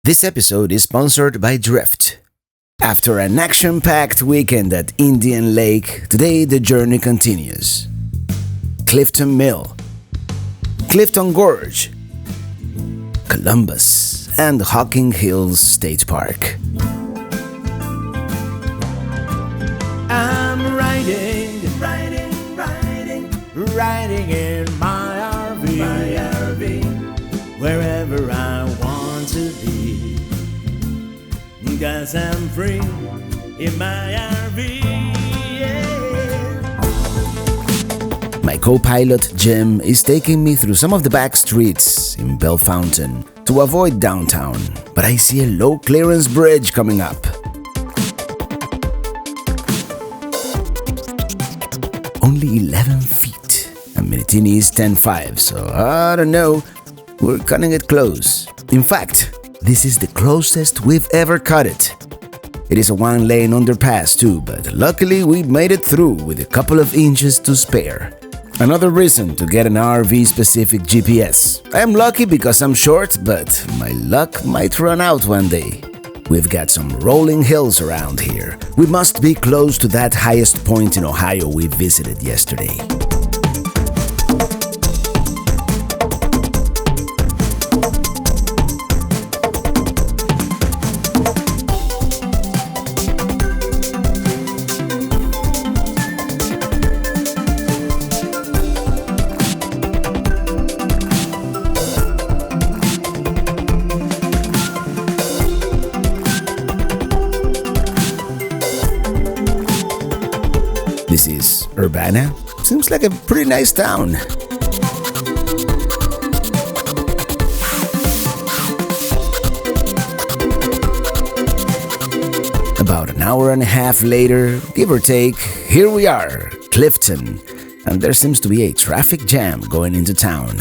This episode is sponsored by Drift. After an action-packed weekend at Indian Lake, today the journey continues. Clifton Mill, Clifton Gorge, Columbus, and Hocking Hills State Park. I'm riding in my RV, wherever I want to be, 'cause I'm free in my RV, yeah. My co-pilot Jim is taking me through some of the back streets in Bell Fountain to avoid downtown, but I see a low clearance bridge coming up. Only 11 feet, and Minitini is 10.5, so I don't know, we're cutting it close. In fact, this is the closest we've ever cut it. It is a one-lane underpass too, but luckily we made it through with a couple of inches to spare. Another reason to get an RV-specific GPS. I am lucky because I'm short, but my luck might run out one day. We've got some rolling hills around here. We must be close to that highest point in Ohio we visited yesterday. This is Urbana. Seems like a pretty nice town. About an hour and a half later, give or take, here we are, Clifton, and there seems to be a traffic jam going into town.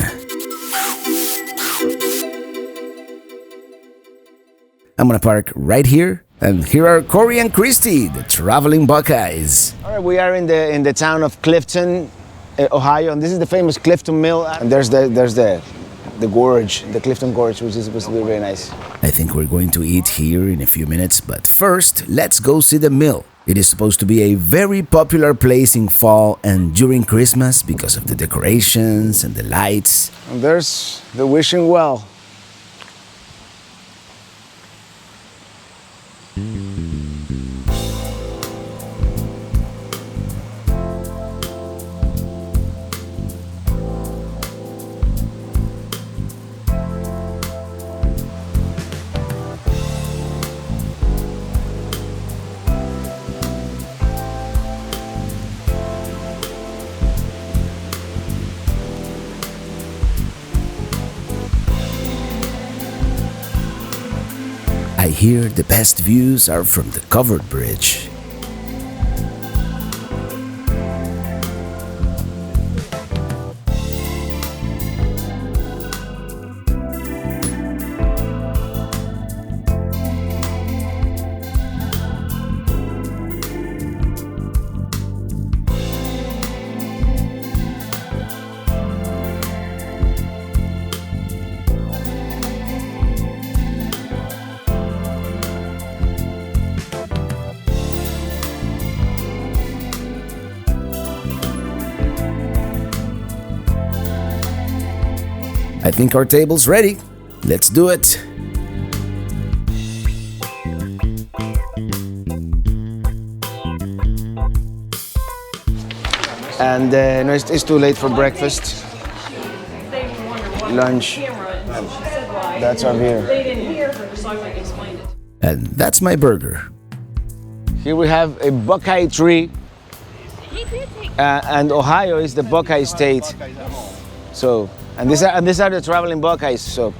I'm gonna park right here. And here are Corey and Christy, the traveling Buckeyes. All right, we are in the town of Clifton, Ohio, and this is the famous Clifton Mill. And there's the gorge, the Clifton Gorge, which is supposed to be very nice. I think we're going to eat here in a few minutes, but first, let's go see the mill. It is supposed to be a very popular place in fall and during Christmas because of the decorations and the lights. And there's the wishing well. I hear the best views are from the covered bridge. I think our table's ready. Let's do it. And no, it's too late for breakfast. Lunch. That's our beer. And that's my burger. Here we have a Buckeye tree. And Ohio is the Buckeye state. So, and these are the traveling Buckeyes, so.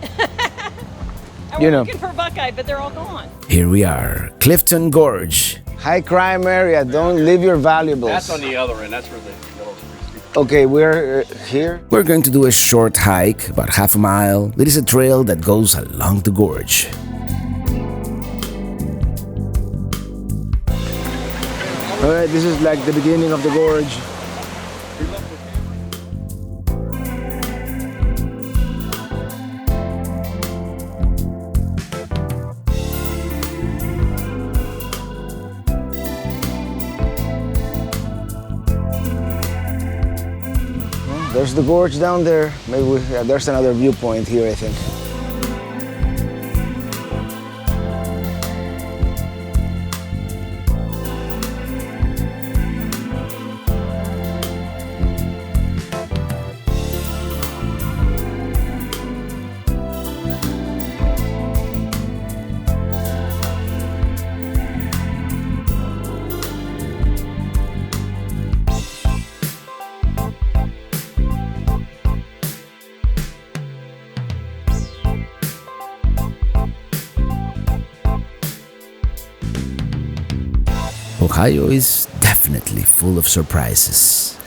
We're looking for Buckeye, but they're all gone. Here we are, Clifton Gorge. High crime area, don't leave your valuables. That's on the other end, that's where the Okay, we're here. We're going to do a short hike, about half a mile. It is a trail that goes along the gorge. All right, this is like the beginning of the gorge. there's the gorge down there. Maybe there's another viewpoint here, I think. Ohio is definitely full of surprises.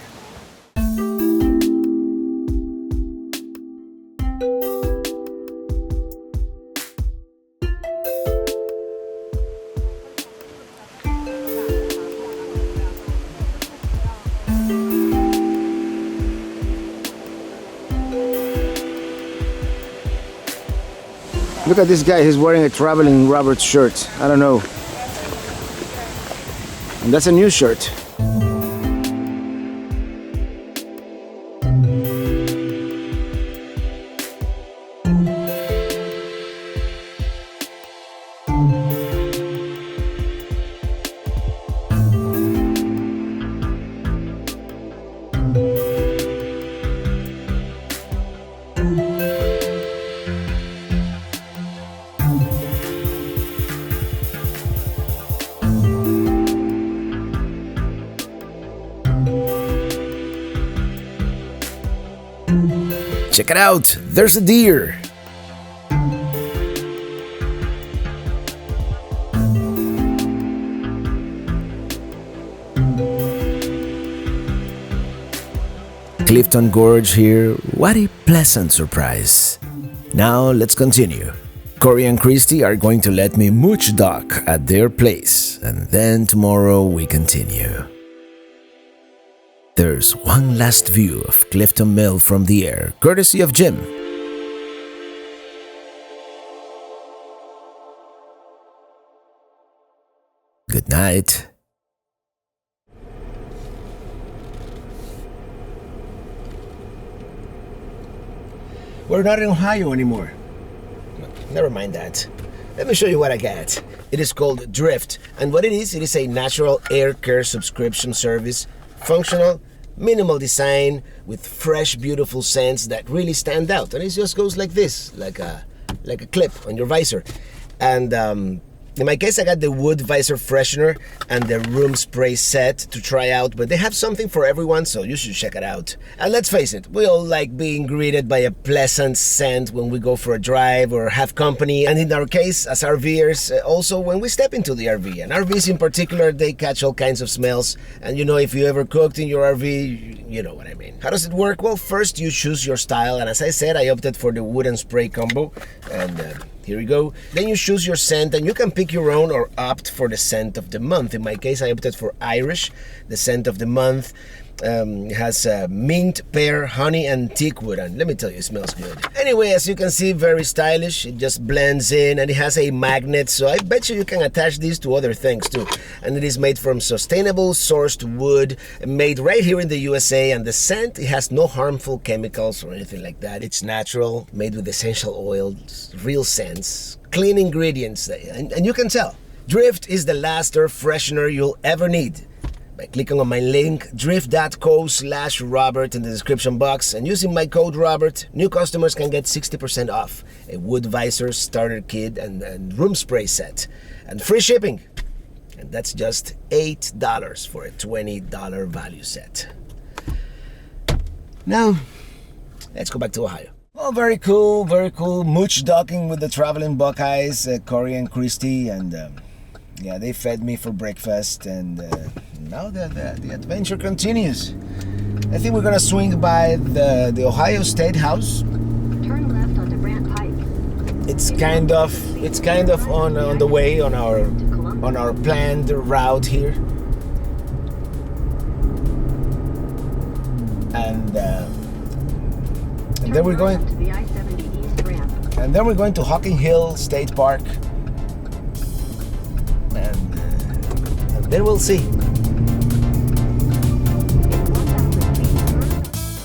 Look at this guy, he's wearing a traveling Roberts shirt. I don't know. And that's a new shirt. Check it out, there's a deer. Clifton Gorge here, what a pleasant surprise. Now let's continue. Corey and Christy are going to let me mooch dock at their place, and then tomorrow we continue. There's one last view of Clifton Mill from the air, courtesy of Jim. Good night. We're not in Ohio anymore. Never mind that. Let me show you what I got. It is called Drift, and what it is a natural air care subscription service. Functional, minimal design, with fresh, beautiful scents that really stand out. And it just goes like this, like a clip on your visor. And in my case, I got the wood visor freshener and the room spray set to try out, but they have something for everyone, so you should check it out. And let's face it, we all like being greeted by a pleasant scent when we go for a drive or have company, and in our case, as RVers, also when we step into the RV. And RVs in particular, they catch all kinds of smells, and you know, if you ever cooked in your RV, you know what I mean. How does it work? Well, first you choose your style, and as I said, I opted for the wood and spray combo, and here we go. Then you choose your scent, and you can pick your own or opt for the scent of the month. In my case, I opted for Irish. The scent of the month has mint, pear, honey, and teakwood, and let me tell you, it smells good. Anyway, as you can see, very stylish. It just blends in, and it has a magnet, so I bet you can attach these to other things too. And it is made from sustainable sourced wood, made right here in the USA, and the scent, it has no harmful chemicals or anything like that. It's natural, made with essential oils, real scents, clean ingredients, and you can tell. Drift is the last air freshener you'll ever need. By clicking on my link, drift.co/Robert in the description box, and using my code Robert, new customers can get 60% off a wood visor starter kit and room spray set, and free shipping. And that's just $8 for a $20 value set. Now, let's go back to Ohio. Oh, very cool, very cool. Mooch docking with the traveling Buckeyes, Corey and Christy, and yeah, they fed me for breakfast, and now the adventure continues. I think we're gonna swing by the Ohio State House. Turn left onto Brant Pike. It's kind of on the way on our planned route here, and then we're going to the I-70 East ramp. And then we're going to Hocking Hill State Park, and then we'll see.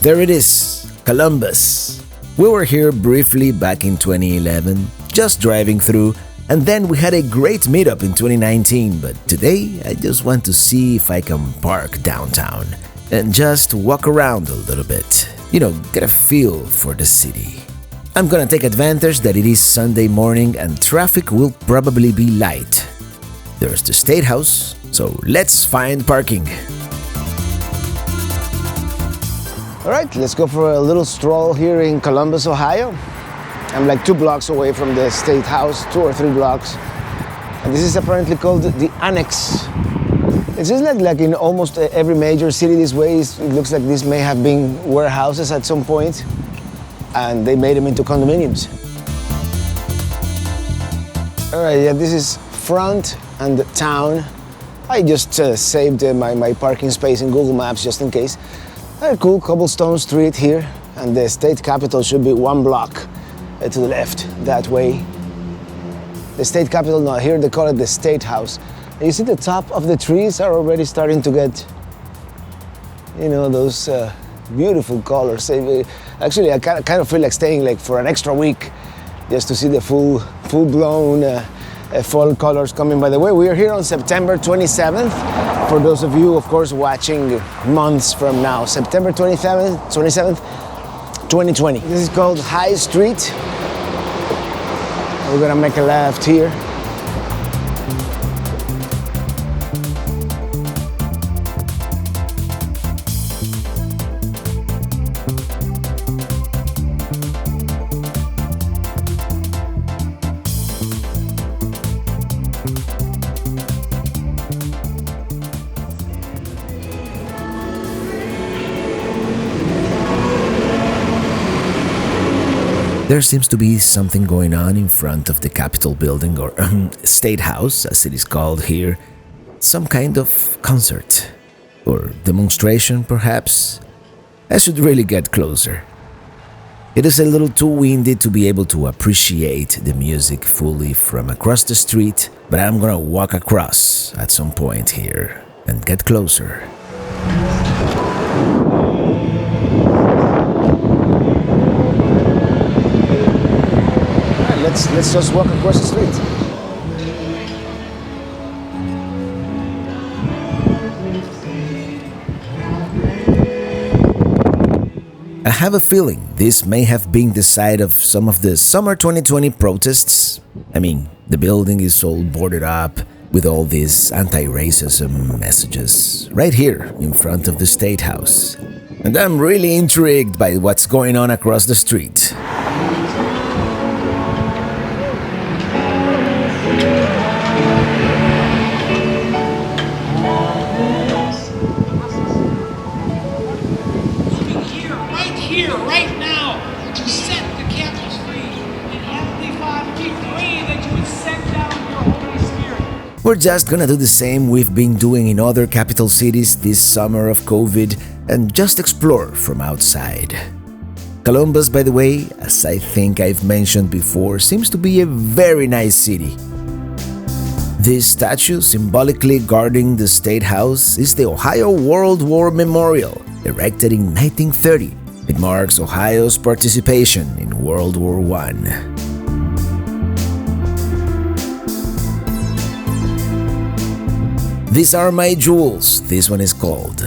There it is, Columbus. We were here briefly back in 2011, just driving through, and then we had a great meetup in 2019, but today I just want to see if I can park downtown and just walk around a little bit. Get a feel for the city. I'm gonna take advantage that it is Sunday morning and traffic will probably be light. There's the State House, so let's find parking. Alright, let's go for a little stroll here in Columbus, Ohio. I'm like 2 blocks away from the State House, 2 or 3 blocks. And this is apparently called the Annex. It seems like in almost every major city these ways, it looks like this may have been warehouses at some point, and they made them into condominiums. Alright, yeah, this is front and town. I just saved my parking space in Google Maps just in case. A cool cobblestone street here, and the state capitol should be 1 block to the left, that way. The state capitol, now here they call it the State House. And you see the top of the trees are already starting to get, those beautiful colors. Actually, I kind of feel like staying like for an extra week just to see the full-blown fall colors coming. By the way, we are here on September 27th. For those of you, of course, watching months from now, September 27th, 2020. This is called High Street. We're gonna make a left here. There seems to be something going on in front of the Capitol building, or State House, as it is called here. Some kind of concert, or demonstration perhaps. I should really get closer. It is a little too windy to be able to appreciate the music fully from across the street, but I'm gonna walk across at some point here and get closer. Let's just walk across the street. I have a feeling this may have been the site of some of the summer 2020 protests. I mean, the building is all boarded up with all these anti-racism messages right here in front of the State House. And I'm really intrigued by what's going on across the street. We're just gonna do the same we've been doing in other capital cities this summer of COVID and just explore from outside. Columbus, by the way, as I think I've mentioned before, seems to be a very nice city. This statue symbolically guarding the State House is the Ohio World War Memorial, erected in 1930. It marks Ohio's participation in World War I. These are my jewels, this one is called.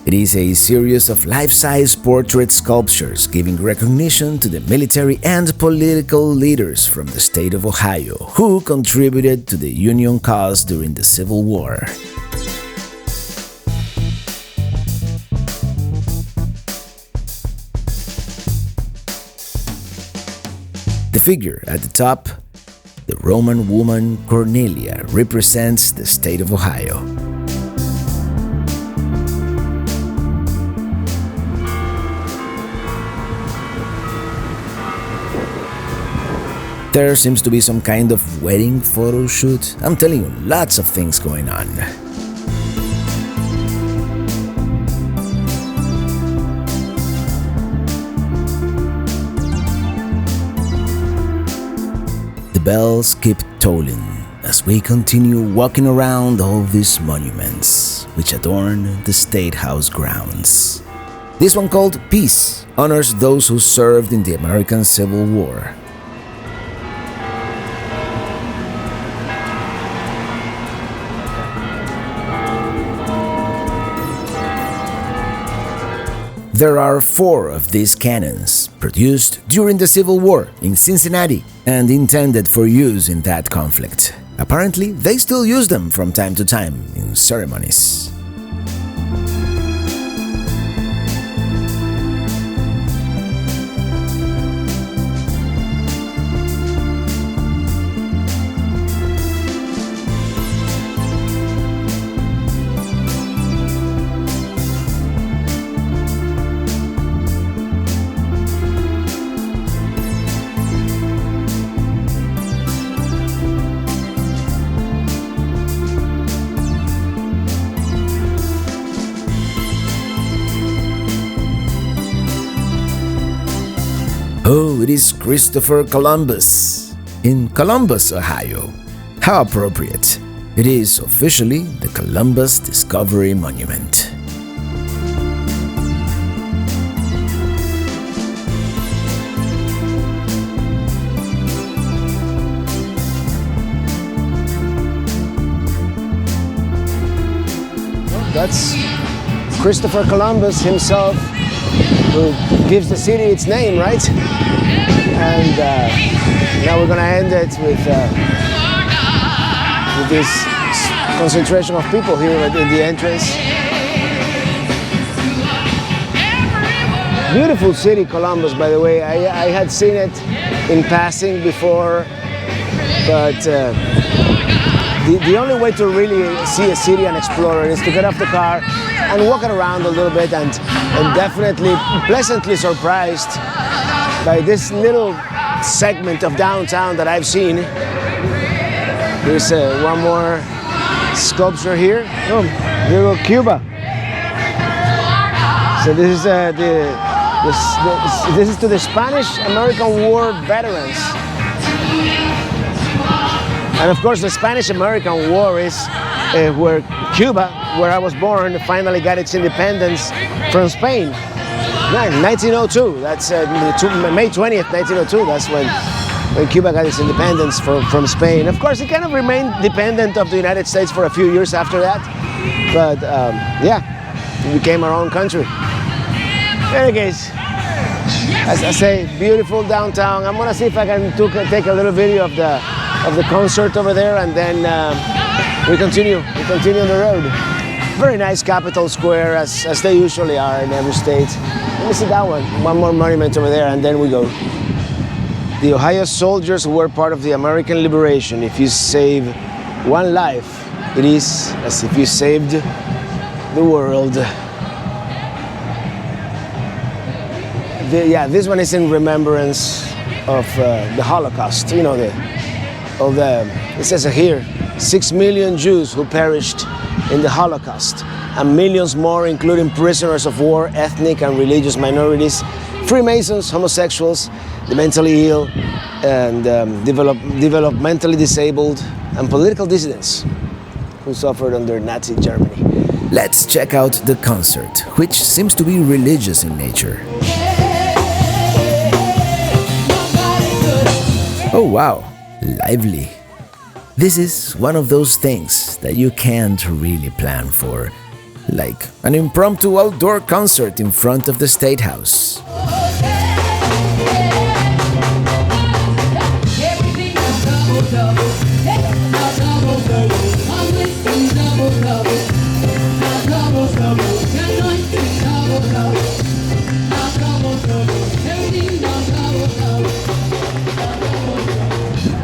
It is a series of life-size portrait sculptures giving recognition to the military and political leaders from the state of Ohio who contributed to the Union cause during the Civil War. The figure at the top, the Roman woman Cornelia, represents the state of Ohio. There seems to be some kind of wedding photo shoot. I'm telling you, lots of things going on. The bells keep tolling as we continue walking around all these monuments which adorn the State House grounds. This one, called Peace, honors those who served in the American Civil War. There are 4 of these cannons, produced during the Civil War in Cincinnati and intended for use in that conflict. Apparently, they still use them from time to time in ceremonies. Oh, it is Christopher Columbus in Columbus, Ohio. How appropriate. It is officially the Columbus Discovery Monument. That's Christopher Columbus himself, who gives the city its name, right? And now we're gonna end it with this concentration of people here in the entrance. Beautiful city, Columbus, by the way. I had seen it in passing before, but the only way to really see a city and explore it is to get off the car and walk it around a little bit, and definitely pleasantly surprised by this little segment of downtown that I've seen. There's one more sculpture here. Oh, here we go, Cuba. So this is this is to the Spanish-American War veterans. And of course, the Spanish-American War is where Cuba, where I was born, finally got its independence from Spain. 1902, that's May 20th, 1902, that's when Cuba got its independence from Spain. Of course, it kind of remained dependent of the United States for a few years after that, but yeah, it became our own country. In any case, as I say, beautiful downtown. I'm gonna see if I can take a little video of the concert over there, and then we continue on the road. Very nice Capitol Square, as they usually are in every state. Let me see that one more monument over there, and then we go. The Ohio soldiers who were part of the American liberation. If you save one life, it is as if you saved the world. Yeah, this one is in remembrance of the Holocaust. You know, it says here, 6 million Jews who perished in the Holocaust, and millions more, including prisoners of war, ethnic and religious minorities, Freemasons, homosexuals, the mentally ill, and developmentally disabled, and political dissidents who suffered under Nazi Germany. Let's check out the concert, which seems to be religious in nature. Oh wow, lively. This is one of those things that you can't really plan for, like an impromptu outdoor concert in front of the State House.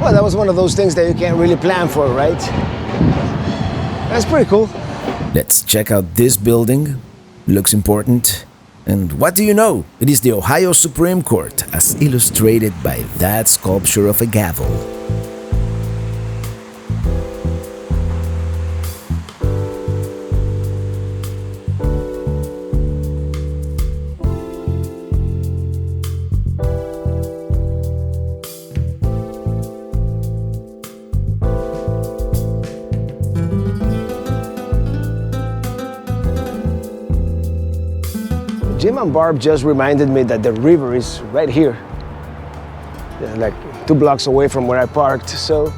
Well, that was one of those things that you can't really plan for, right? That's pretty cool. Let's check out this building. Looks important. And what do you know? It is the Ohio Supreme Court, as illustrated by that sculpture of a gavel. Jim and Barb just reminded me that the river is right here. Yeah, like 2 blocks away from where I parked, so.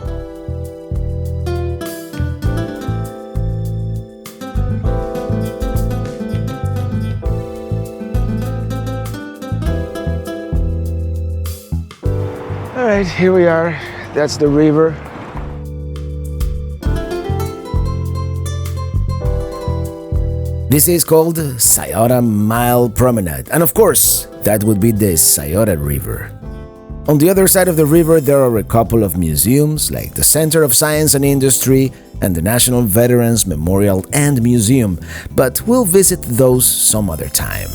All right, here we are. That's the river. This is called Scioto Mile Promenade, and of course, that would be the Scioto River. On the other side of the river, there are a couple of museums, like the Center of Science and Industry and the National Veterans Memorial and Museum, but we'll visit those some other time.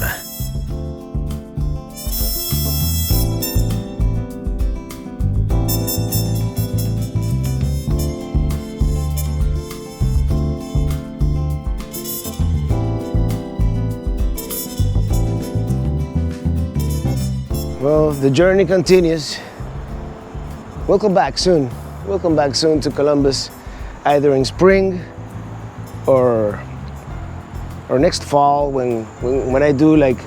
Well, the journey continues. We'll come back soon. We'll come back soon to Columbus, either in spring or next fall when I do like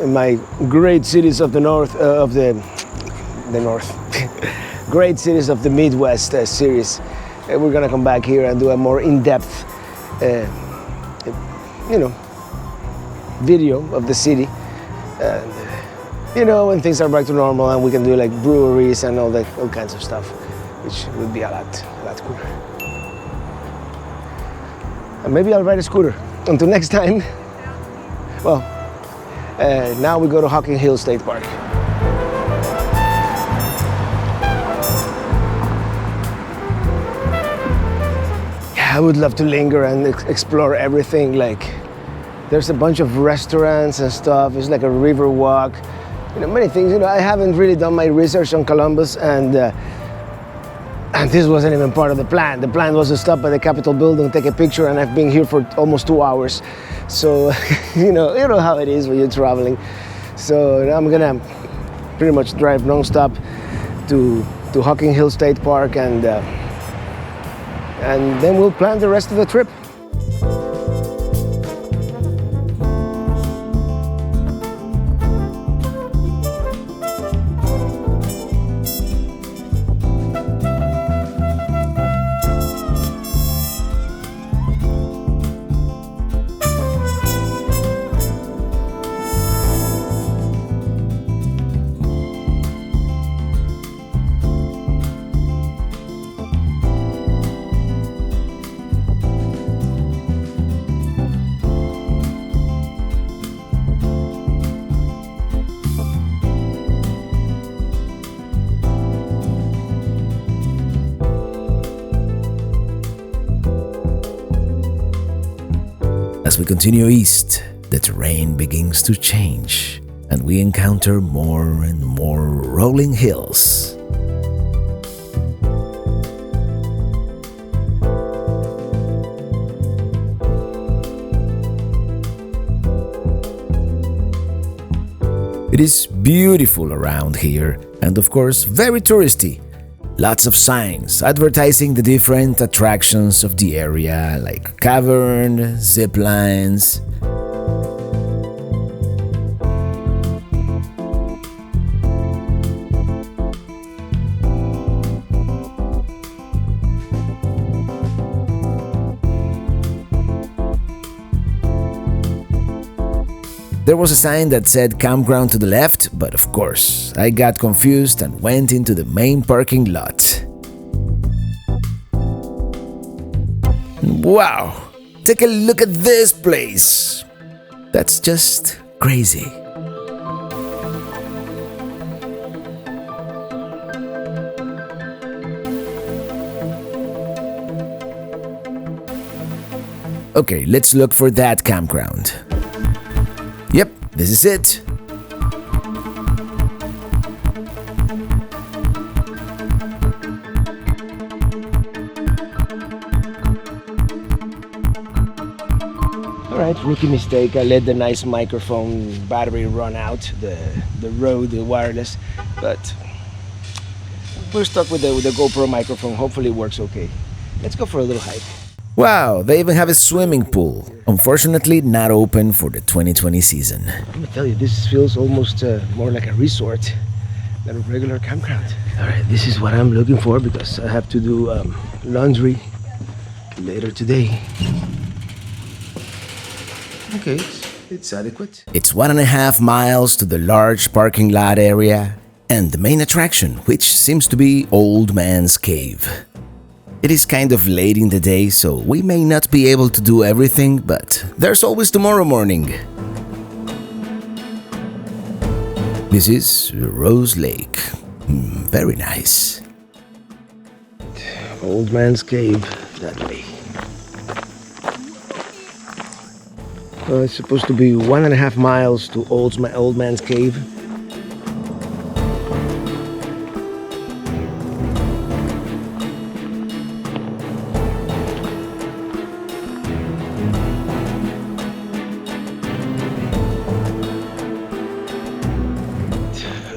my great cities of the north great cities of the Midwest series. We're gonna come back here and do a more in-depth, video of the city. When things are back to normal and we can do like breweries and all kinds of stuff, which would be a lot cooler. And maybe I'll ride a scooter. Until next time. Well, now we go to Hocking Hill State Park. Yeah, I would love to linger and explore everything. Like, there's a bunch of restaurants and stuff. It's like a river walk. Many things. I haven't really done my research on Columbus, and this wasn't even part of the plan. The plan was to stop by the Capitol building, take a picture, and I've been here for almost 2 hours. So, you know how it is when you're traveling. So I'm gonna pretty much drive nonstop to Hocking Hill State Park, and then we'll plan the rest of the trip. As we continue east, the terrain begins to change, and we encounter more and more rolling hills. It is beautiful around here, and of course very touristy. Lots of signs advertising the different attractions of the area, like cavern, zip lines. There was a sign that said campground to the left, but of course, I got confused and went into the main parking lot. Wow! Take a look at this place! That's just crazy. Okay, let's look for that campground. Yep, this is it. Alright, rookie mistake. I let the nice microphone battery run out, the Rode, the wireless, but we're stuck with the GoPro microphone. Hopefully it works okay. Let's go for a little hike. Wow, they even have a swimming pool. Unfortunately, not open for the 2020 season. Let me tell you, this feels almost more like a resort than a regular campground. All right, this is what I'm looking for because I have to do laundry later today. Okay, it's adequate. It's 1.5 miles to the large parking lot area and the main attraction, which seems to be Old Man's Cave. It is kind of late in the day, so we may not be able to do everything, but there's always tomorrow morning. This is Rose Lake. Very nice. Old Man's Cave, that way. Well, it's supposed to be 1.5 miles to Old Man's Cave.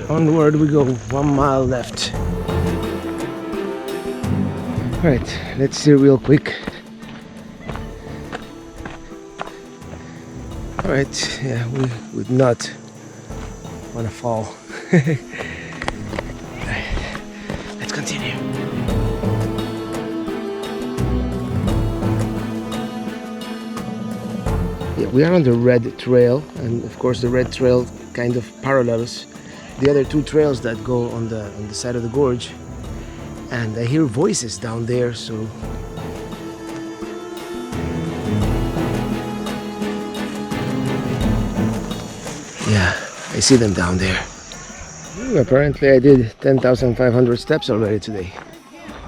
Onward we go, 1 mile left. Alright, let's see real quick. Alright, yeah, we would not want to fall. Let's continue. Yeah, we are on the red trail, and of course the red trail kind of parallels the other two trails that go on the side of the gorge, and I hear voices down there, so yeah, I see them down there. Apparently I did 10,500 steps already today.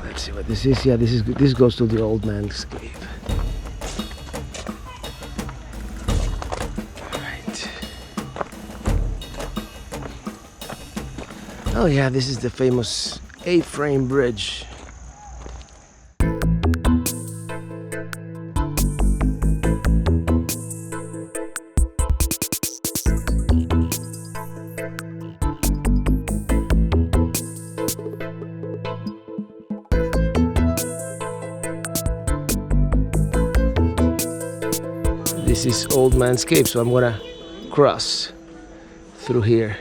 Let's see what this is. Yeah, this goes to the Old Man's Cave. Oh yeah, this is the famous A-frame bridge. This is Old Man's Cave, so I'm gonna cross through here.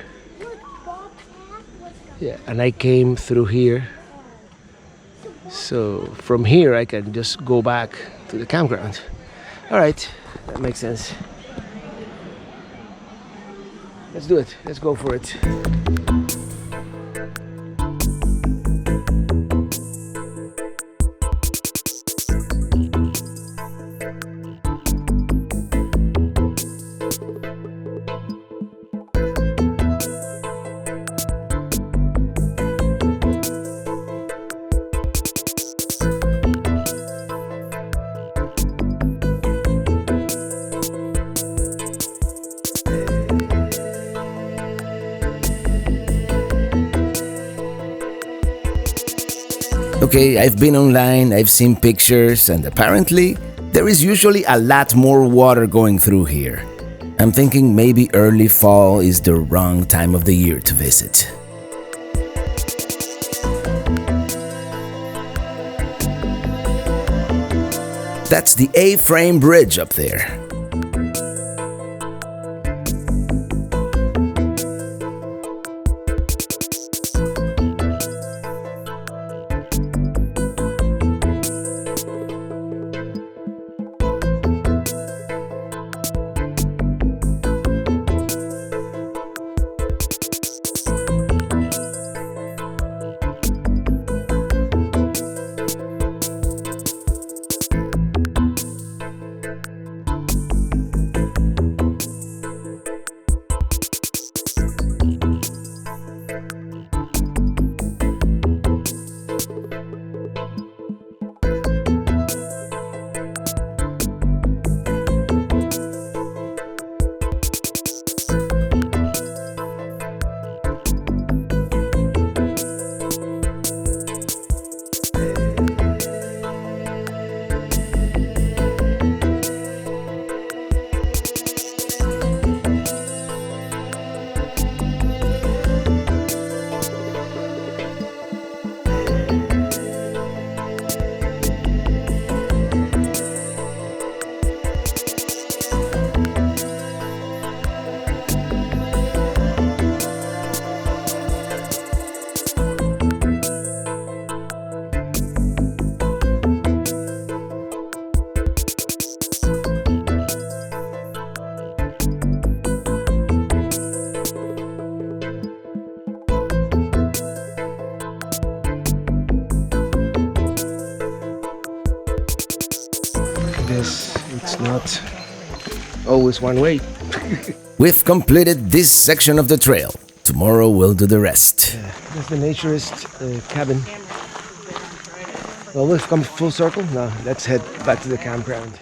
Yeah, and I came through here, so from here I can just go back to the campground. All right, that makes sense. Let's do it. Let's go for it. Okay, I've been online, I've seen pictures, and apparently there is usually a lot more water going through here. I'm thinking maybe early fall is the wrong time of the year to visit. That's the A-frame bridge up there. this. It's not always one way. We've completed this section of the trail. Tomorrow we'll do the rest. That's the naturist cabin. Well, we've come full circle. Now let's head back to the campground.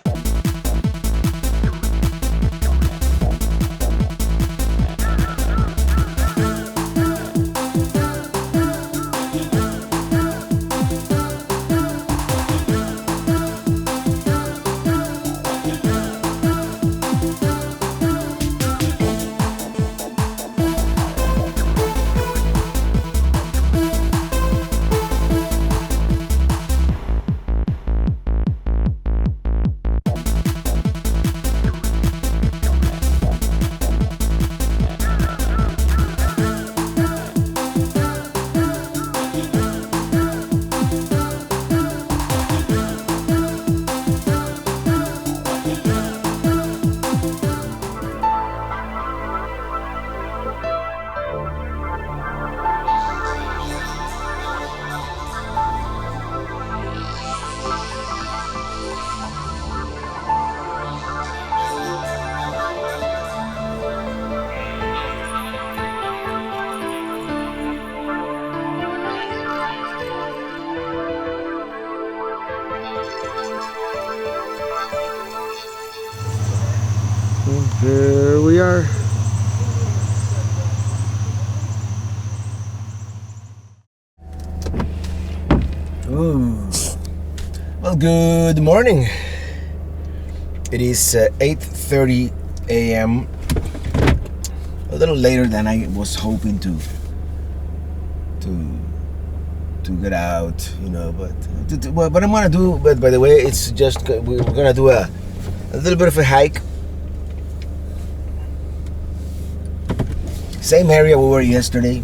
Here we are. Ooh. Well, good morning. It is 8:30 a.m. A little later than I was hoping to get out, you know. But what I'm gonna do, but by the way, it's just we're gonna do a little bit of a hike. Same area we were yesterday.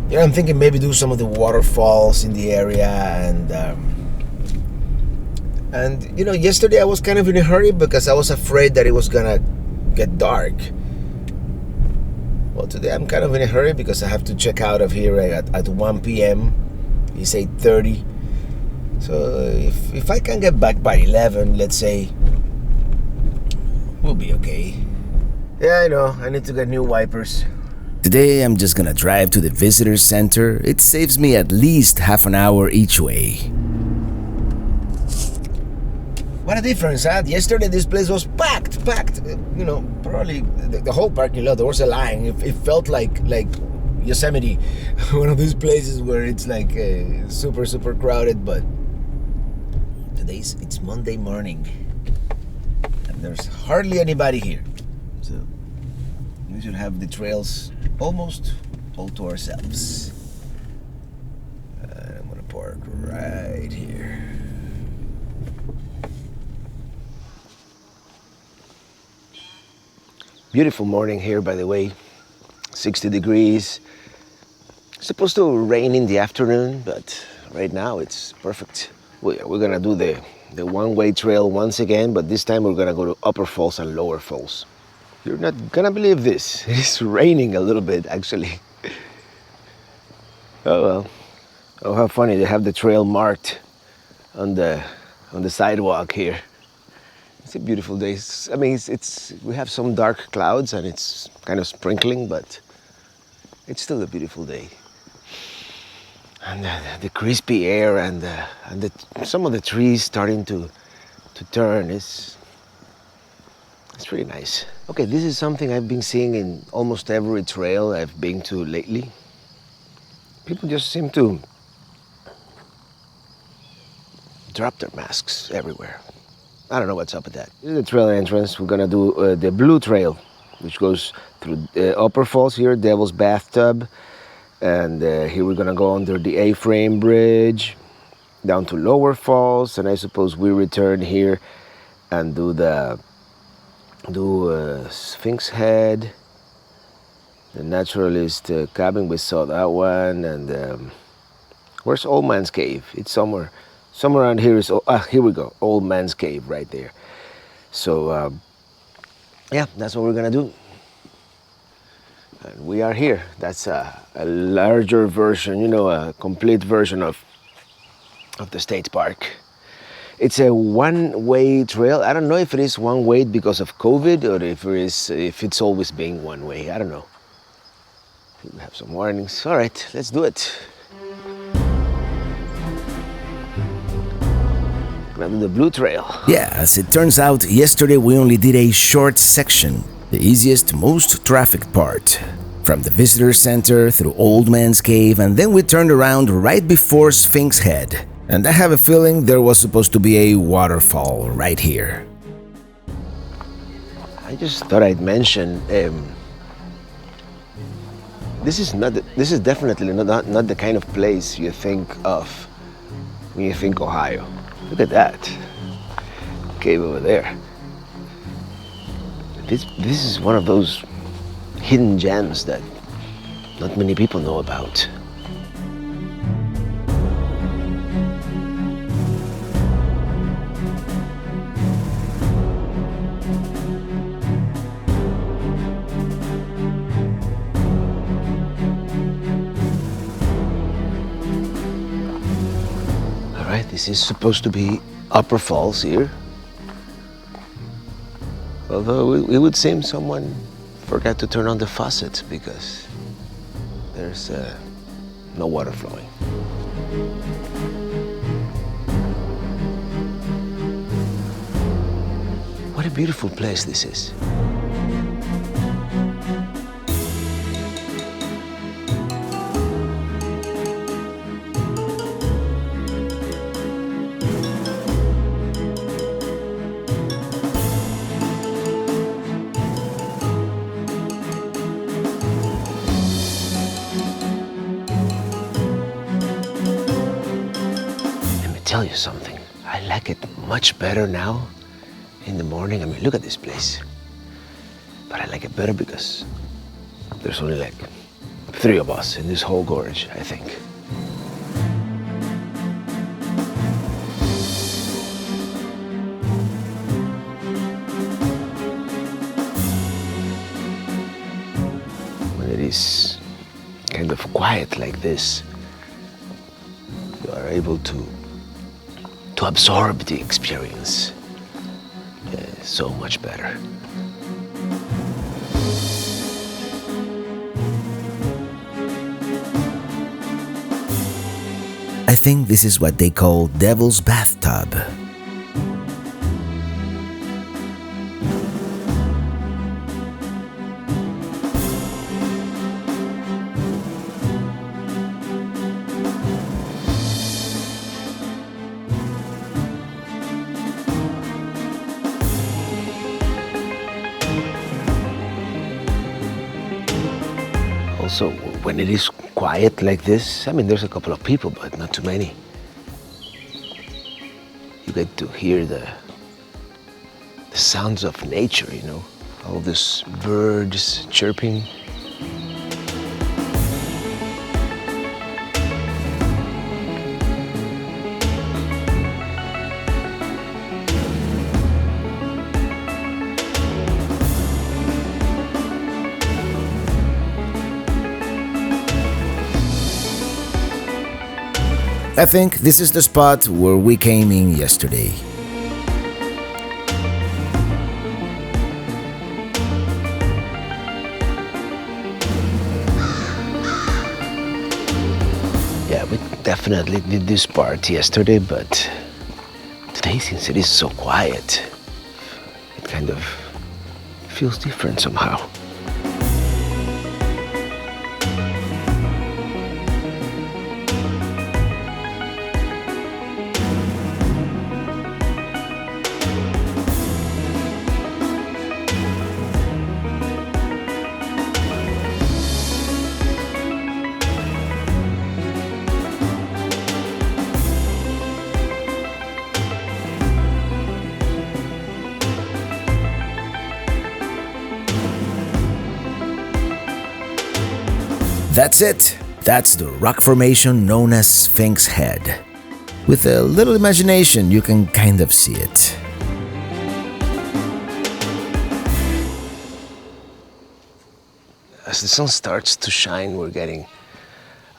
You know, I'm thinking maybe do some of the waterfalls in the area, and you know, yesterday I was kind of in a hurry because I was afraid that it was gonna get dark. Well, today I'm kind of in a hurry because I have to check out of here at 1 p.m. It's 8:30. So if I can get back by 11, let's say, we'll be okay. Yeah, I know. I need to get new wipers. Today I'm just gonna drive to the visitor center. It saves me at least half an hour each way. What a difference, huh? Yesterday this place was packed. You know, probably the whole parking lot, there was a line. It felt like Yosemite, one of these places where it's like super crowded. But it's Monday morning, and there's hardly anybody here. So we should have the trails almost all to ourselves. I'm gonna park right here. Beautiful morning here, by the way. 60 degrees. It's supposed to rain in the afternoon, but right now it's perfect. We're gonna do the one-way trail once again, but this time we're gonna go to Upper Falls and Lower Falls. You're not gonna believe this. It is raining a little bit, actually. Oh well. Oh, how funny. They have the trail marked on the sidewalk here. It's a beautiful day. I mean, we have some dark clouds and it's kind of sprinkling, but it's still a beautiful day. And the crispy air and some of the trees starting to turn is really nice. Okay, this is something I've been seeing in almost every trail I've been to lately. People just seem to drop their masks everywhere. I don't know what's up with that. This is the trail entrance. We're gonna do the blue trail, which goes through Upper Falls here, Devil's Bathtub, and here we're gonna go under the A-frame bridge, down to Lower Falls, and I suppose we return here and do Sphinx Head, the naturalist cabin. We saw that one, and where's Old Man's Cave? It's somewhere around here. Here we go, Old Man's Cave right there. So yeah, that's what we're gonna do. And we are here. That's a larger version, you know, a complete version of the state park. It's a one-way trail. I don't know if it is one way because of COVID or if it's always been one way. I don't know. We have some warnings. All right, let's do it. Gonna do the blue trail. Yeah, as it turns out, yesterday we only did a short section, the easiest, most trafficked part. From the visitor center through Old Man's Cave, and then we turned around right before Sphinx Head. And I have a feeling there was supposed to be a waterfall right here. I just thought I'd mention, this is definitely not the kind of place you think of when you think Ohio. Look at that cave over there. This is one of those hidden gems that not many people know about. All right, this is supposed to be Upper Falls here. Although it would seem someone forgot to turn on the faucet because there's no water flowing. What a beautiful place this is. Tell you something, I like it much better now in the morning. I mean, look at this place. But I like it better because there's only like 3 of us in this whole gorge, I think. When it is kind of quiet like this, you are able to absorb the experience so much better. I think this is what they call Devil's Bathtub. Also, when it is quiet like this, I mean, there's a couple of people, but not too many. You get to hear the sounds of nature, you know, all these birds chirping. I think this is the spot where we came in yesterday. Yeah, we definitely did this part yesterday, but today, since it is so quiet, it kind of feels different somehow. That's it. That's the rock formation known as Sphinx Head. With a little imagination, you can kind of see it. As the sun starts to shine, we're getting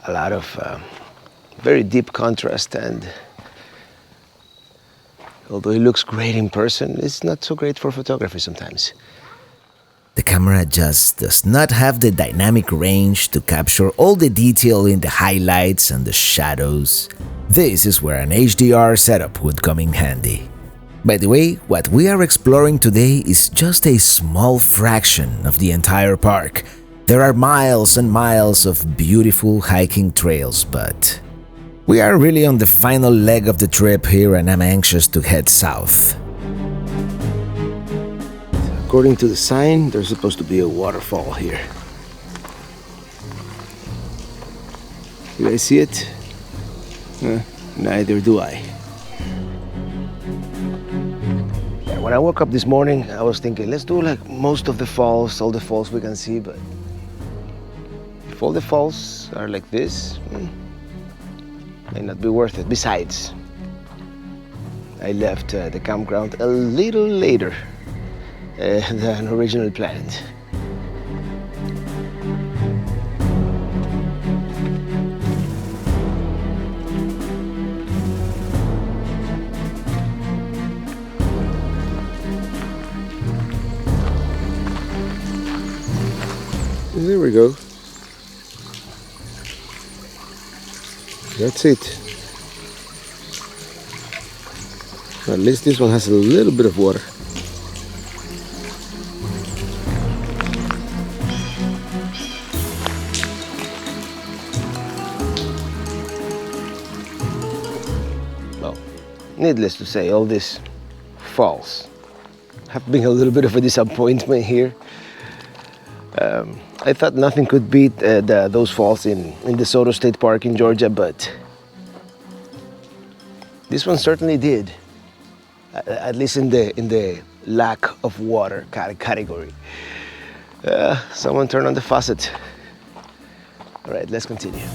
a lot of very deep contrast and Although it looks great in person, it's not so great for photography sometimes. The camera just does not have the dynamic range to capture all the detail in the highlights and the shadows. This is where an HDR setup would come in handy. By the way, what we are exploring today is just a small fraction of the entire park. There are miles and miles of beautiful hiking trails, but we are really on the final leg of the trip here and I'm anxious to head south. According to the sign, there's supposed to be a waterfall here. Do I see it? Neither do I. Yeah, when I woke up this morning, I was thinking, let's do like most of the falls, all the falls we can see, but if all the falls are like this, may not be worth it. Besides, I left the campground a little later than originally planned. There we go. That's it. At least this one has a little bit of water. Well, needless to say, all these falls have been a little bit of a disappointment here. I thought nothing could beat those falls in DeSoto State Park in Georgia, but this one certainly did. At least in the lack of water category. Someone turn on the faucet. All right, let's continue.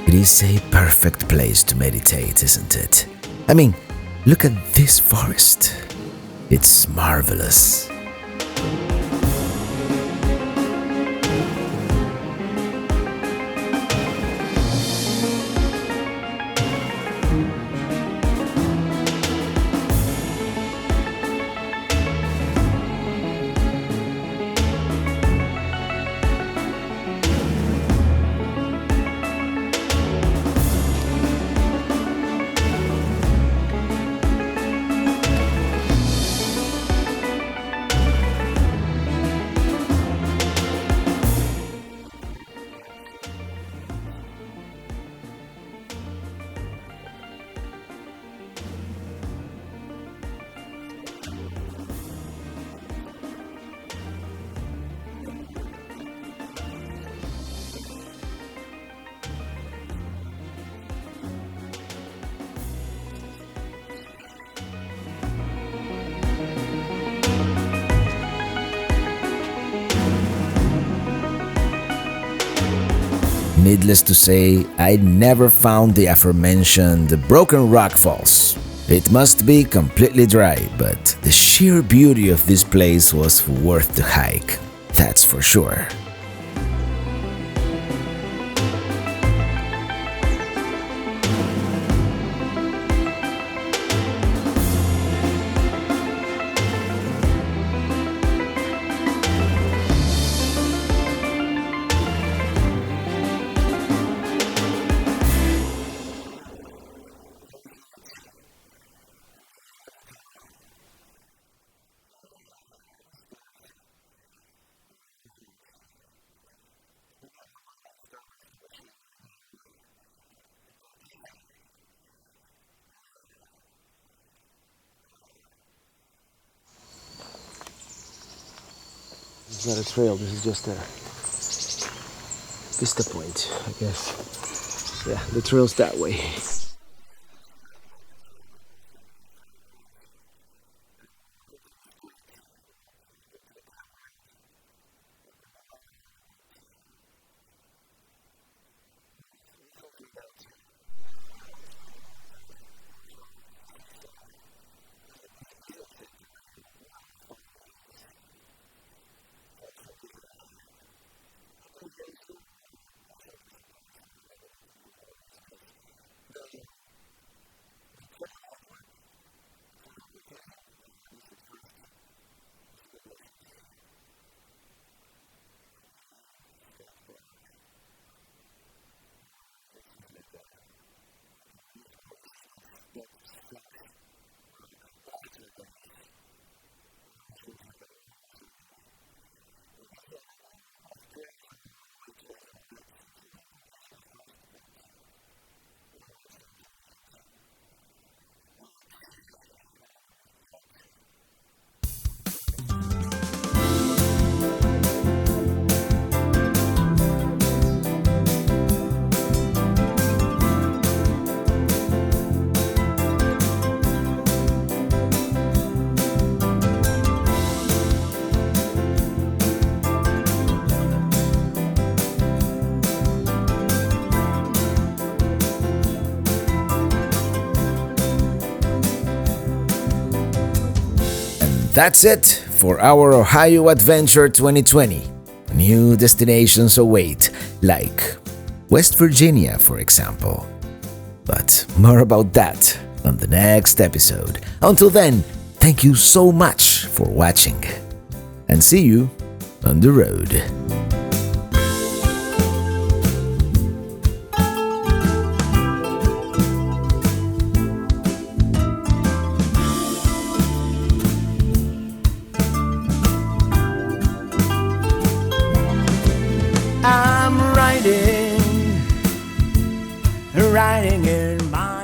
It is a perfect place to meditate, isn't it? I mean, look at this forest. It's marvelous. Needless to say, I never found the aforementioned Broken Rock Falls. It must be completely dry, but the sheer beauty of this place was worth the hike, that's for sure. It's not a trail, this is just a vista point, I guess. Yeah, the trail's that way. That's it for our Ohio Adventure 2020. New destinations await, like West Virginia, for example. But more about that on the next episode. Until then, thank you so much for watching, and see you on the road. I'm riding in my